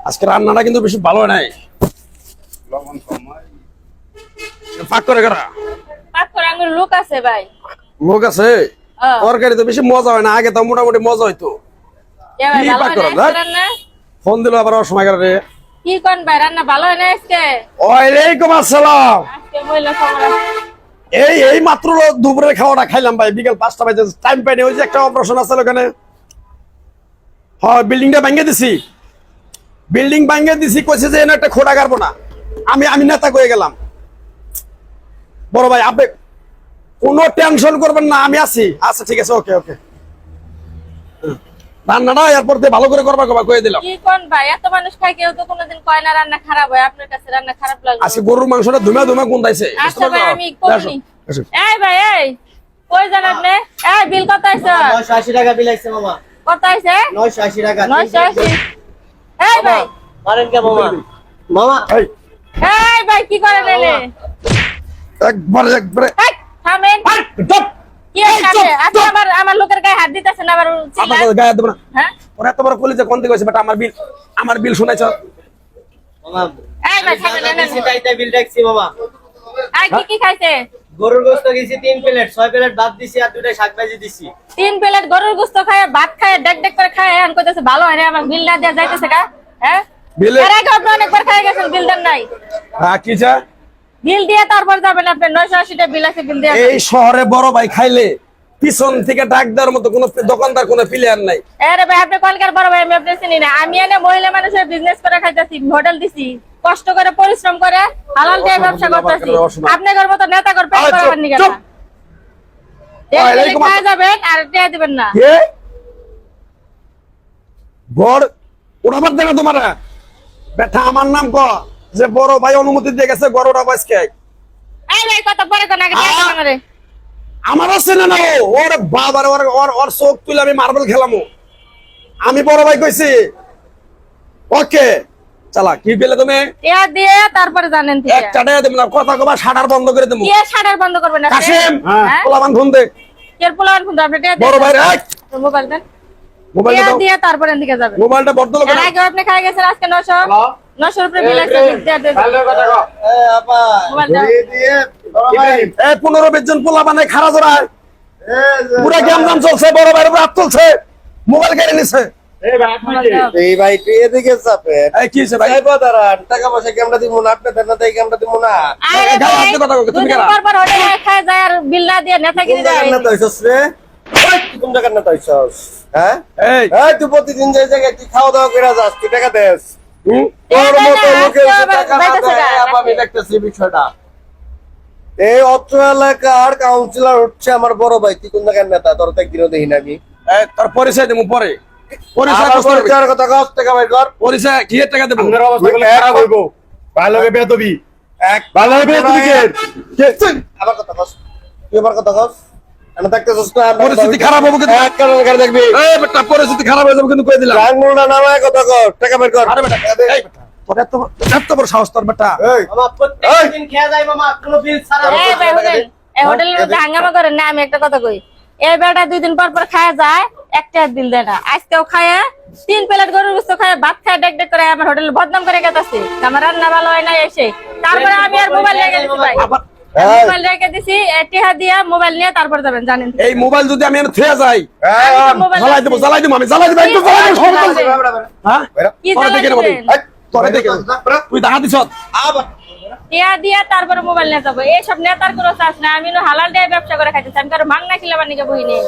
আজকে রান্নাটা কিন্তু বেশি ভালো হয় নাই। লবণ কম হয়। ফাঁক করে কারা পাক করে আঙ্গুর লোক আছে ভাই। লোক আছে। তরকারি তো বেশি মজা হয় না, আগে তো মোটামুটি মজা হইতো। এ ভাই কি ভালো পাক হয় করো, না ধ্যাৎ। রান্না? ফোন দিল আবার অসময় করে। কি কোন ভাই রান্না ভালো হয় না আজকে? ওয়ালাইকুম আসসালাম। আজকে মহিলা সমাজ এই মাত্র দুপুরের খাওয়াটা খাইলাম ভাই, বিকেল 5টা বাজে টাইম পাইনি। ওই যে একটা অপারেশন আছে ওখানে, হ্যাঁ বিল্ডিংটা ভাঙিয়ে দিছি। বিল্ডিং ভাঙিয়ে দিছি, কইছে যে এনে একটা খোঁড়া কাটবো না। আমি নেতা কয়ে গেলাম। বড় ভাই আপনি কোনো টেনশন করবেন না, আমি আছি। আচ্ছা ঠিক আছে, ওকে ওকে। রান্নাটা এরপর দিয়ে ভালো করে করবা কয়ে দিলাম। কি কোন ভাই এত মানুষ খায়, কেউ তো কোনোদিন কয় না রান্না খারাপ হয়। আপনার কাছে রান্না খারাপ লাগে? আজকে গরুর মাংসটা ধুমা ধুমা গুন্দাইছে। আচ্ছা ভাই আমি করি। এই ভাই এই কই যান আপনি? এই বিল কত আইছে? 980 টাকা বিল আইছে মামা। কত আইছে? 980 টাকা। 980। এই ভাই পারেন কে মামা? মামা এই এই ভাই কি করে নিলে? একবারে এই থামেন। চুপ। কি আছে? আপনি আমার লোকের গায়ে হাত দিতেছেন আবার চিল্লা। আপনার গায়ে দেব না। হ্যাঁ ওরা এত বড় কলিজা কোন দিকে হইছে বেটা? আমার বিল শুনাইছ? মামা এই ভাই থামেন নেন। সেটাইতে বিল দেখছি মামা। এই কি খাইছে? গরুর গোশত গেছি 3 প্লেট, 6 প্লেট ভাত দিছি আর 2টা শাক ভাজি দিছি। 3 প্লেট গরুর গোশত খায়, ভাত খায়, ডেক ডেক করে খায়, এখন কইতেছে ভালো হয় না, আমার বিল না দেয়া যাইতেছে কা? হ্যাঁ বিলে- এর আগে আপনি অনেকবার খাই গেছেন, বিল দেন নাই। হ্যাঁ কি চা? বিল দিয়ে তারপর যাবেন আপনি। 980 টা বিল আছে, বিল দিয়ে এই শহরে বড় ভাই খাইলে পিছন থেকে ডাক দেওয়ার মতো কোনো দোকানদার কোনো প্লেয়ার নাই। আরে ভাই আপনি কলকার বড় ভাই, আমি আপনি চিনি না। আমি এনে মহিলা মানুষের বিজনেস করে খাইতেছি, হোটেল দিছি, কষ্ট করে পরিশ্রম করে হালাল দিয়ে ব্যবসা করতেছি। আপনাদের মতো নেতা করে পেট করাবার নিগা না। খাওয়া যাবেন আর টিয়া দিবেন না। কে ঘর উড়াবার দেনা তোমার বেটা? আমার নাম ক, যে বড় ভাই অনুমতি দিয়ে গেছে ঘর ওটা বাসকে। এই ভাই কত পরে কোন আগে টিয়া দিবেন রে। আমার আছে না ও? ওর বাবার ওর চোখ তুলে আমি মার্বেল খেলামো। আমি বড় ভাই কইছি। ওকে চালা কি পেলে তুমি? টিয়া দিয়ে তারপরে জানেন ঠিক আছে। একটা টাকা দেব না, কথা কবা শাটার বন্ধ করে দেবো। টিয়া শাটার বন্ধ করবেন না। কাসিম হ্যাঁ পোলাবান ফোন দে। কের পোলান ফোন আপনি টিয়া বড় ভাই দেন। রে মোবাইল দেন। মোবাইল টিয়া দাও। দিয়ে তারপরে এদিকে যাবেন। মোবাইলটা বদল এর করে আগে আপনি খাই গেছেন আজকে 900 রুপিয়া বিল আছে, টিয়া দেন। এ আপা মোবাইল দাও। দিয়ে বড় ভাই এই 15-20 জন পোলাবানে খাড়া জড়ায় পুরা গ্যামজাম চলছে, বড় ভাইয়ের উপর হাত চলছে, মোবাইল কেড়ে নিছে। মোবাইল দাও। এই ভাই তুই এদিকে চাপে এই কি হইছে ভাই? চাইবো দাঁড়ান, টাকা পয়সা কেমন দিব না, আপনি দেন না তাই কেমন দিব না। আরে গায়ে ভাই, হাত দিয়ে কথা কও, তুমি দুদিন কারা? পর পর হোটেলে খায় যায় আর বিল না দিয়ে নেতাগিরি কোন যায়। জায়গার না তৈছস রে? ওই তুই কোন জায়গার না তৈছস? হ্যাঁ এই এই তুই প্রতিদিন যে জায়গায় তুই খাওয়া দাওয়া করে যাস, তুই টাকা দেস। হুম? তোর না, মতো না, লোকের যে আজকে টাকা আবার না যাইতেছে দেয়, না, আপা আমি নাকি? দেখতেছি বিষয়টা। এই অত্র এলাকার কাউন্সিলর হচ্ছে আমার বড় ভাই। তুই কোন জায়গার নেতা? তোর তো একদিনও দেখি না আমি। এই তোর পরিচয় দেবো পরে। পরিচয় আমার কষ্ট হবে। পরিচয়ের কথা কস, টাকা বের কর। পরিচয় কি এর টাকা দেবো? আপনার অবস্থা গুলো খারাপ হইব। ভালো হবে বেদবি। এক ভালো হবে বেদবি কে? আমার কথা কস, তুই আমার কথা কস। আমি দেখতেছিস না আমার পরিস্থিতি কথা- খারাপ হবে কিন্তু। এক কারণ করে দেখবি। এই বেটা পরিস্থিতি খারাপ হয়ে যাবে কিন্তু কই দিলাম। আঙ্গুলটা নামায় কথা কর, টাকা বের কর। আরে বেটা এই বেটা তোর এত বড় সাহস তোর বেটা। এই মামা প্রত্যেকদিন খেয়ে যায় মামা, কোনো বিল ছাড়া। এই ভাই হোটেল, এই হোটেলের মধ্যে হাঙ্গামা করেন না। আমি একটা কথা কই, এই বেটা 2 দিন পর পর খায় যায়, একটা বিল দেয় না। আজকেও খায় 3 প্লেট গরুর গোশত খায়, ভাত খায়, ডেক ডেক করে আমার হোটেলে বদনাম করে গেছে। আমার রান্না ভালো হয় না এসে। তারপরে আমি আর মোবাইল রেখে দিছি ভাই। আবার মোবাইল রেখে দিছি, টিহা দিয়া মোবাইল নিয়ে তারপর যাবেন জানেন। এই মোবাইল যদি আমি এনে থুয়ে যাই, মোবাইল জ্বালাই দেবো আমি জ্বালাই দেবো একটু জ্বালাই দেবো সব বলছে। হ্যাঁ কি তোরে দেখে নেবো জ্বালাই এই, তোরে দেখে নেবো। তুই দেখা দিছ আবার টিহা দিয়া তারপরে মোবাইল নিয়ে যাবো। এইসব নেতার কোনো চাষ না। আমি হালাল দিয়ে ব্যবসা করে খাইতেছি, আমি কারো মাংনা খিলাবার নিকে বই নেই।